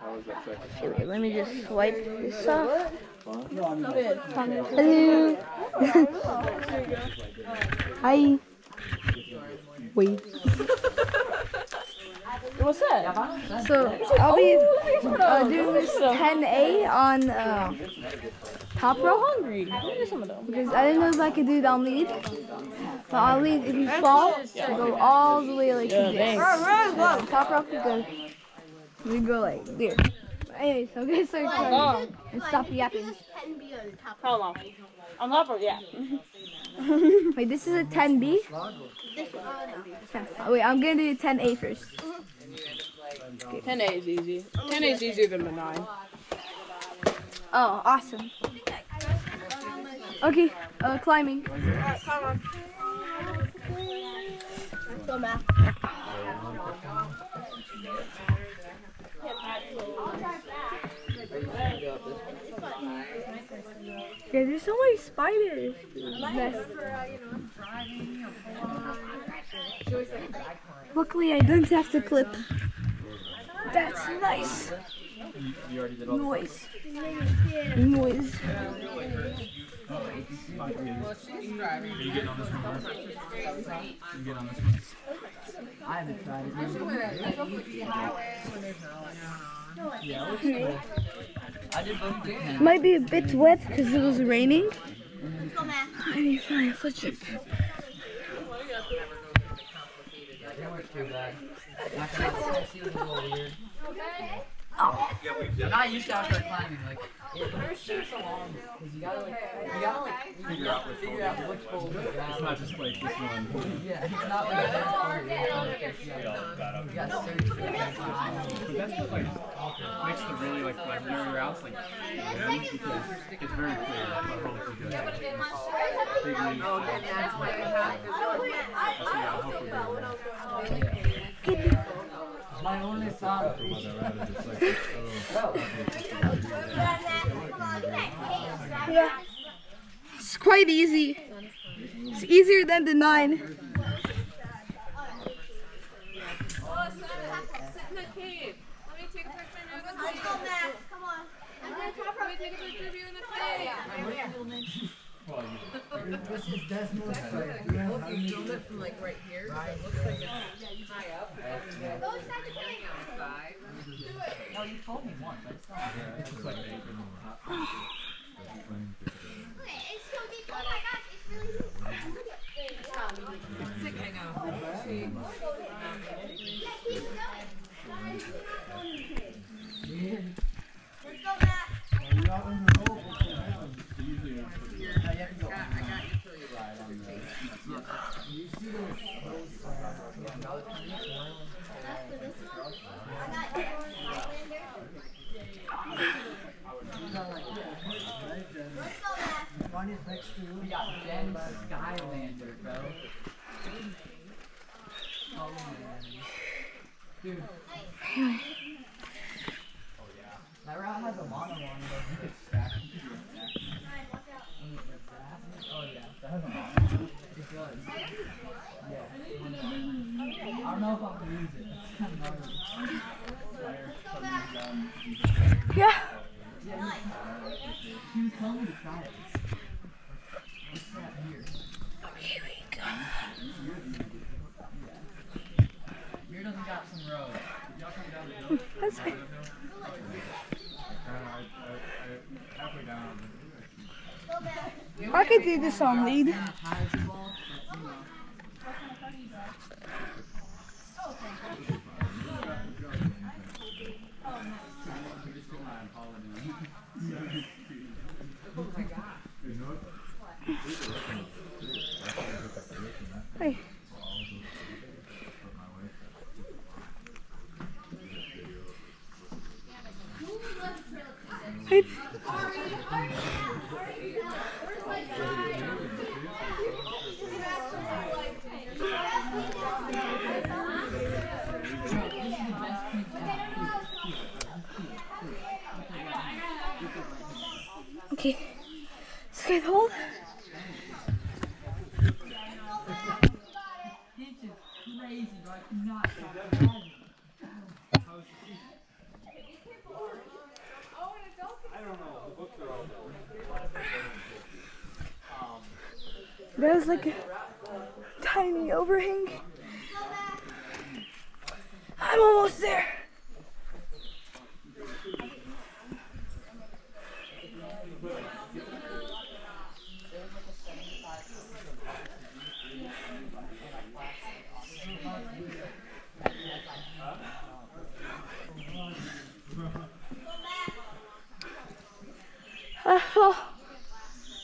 Okay, wait, let me just wipe this off. Hello. Hi. Wait. What's that? So I'll be doing this 10A on top row. Hungry. Give me some of them. Because I didn't know if I could do it on lead. So I'll lead if you fall, go all the way like this. Top rope is good. We go like there. Anyways, I'm gonna start trying and stop yapping. How long? On top of yeah. Wait, this is a 10B? Wait, I'm gonna do 10A first. 10A is easy. 10A is easier than the 9. Oh, awesome. Okay, climbing. Come on. Let's go, Matt. Yeah, there's so many spiders. Luckily, I don't have to clip. That's nice. Noise. Noise. I haven't tried it. Might be a bit wet because it was raining. I need to find a foot check. I'm not used to outdoor climbing. Like, there's so long because you gotta figure out which hole. It's not just like this one. Yeah, it's not like that's part of it. You got search for it. But that's what like makes the really like blurry routes like it's very clear what hole to go. Big league. My only song. Yeah. It's quite easy. It's easier than the 9. Sit in the cave. Let me take a picture of you in the cave. Come on. Let me take a picture of you in the cave. This is Desmond's If you film it from like right here, so it looks like it's high up. No, you told me once. I just don't It's so deep. Oh my gosh, it's really It's sick hang out. See? Let's go, Matt. We got Ben Skylander, bro. Oh, man. Dude. That route has a mono on it, but you could stack. Oh, yeah. That has a mono. It does. Yeah. I don't know if I'm gonna use it. It's kind of gnarly. Yeah. He was telling me to try it. What's that here? Here we go. Here doesn't got some roads. That's good. I could do this on lead. Hey. Hey. Okay, let's get hold. Crazy, bro. I cannot. There's like a tiny overhang. I'm almost there.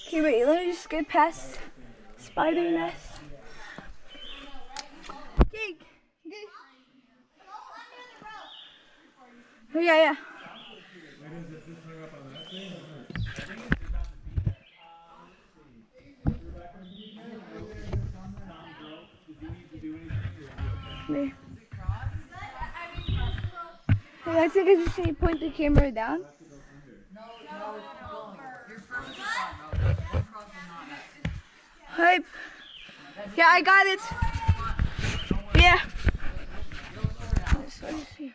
Okay, wait, let me just get past spider nest. Okay. Oh, yeah. Wait. Hey, I think I just need to point the camera down. Hype. Yeah, I got it. Yeah. Let me see.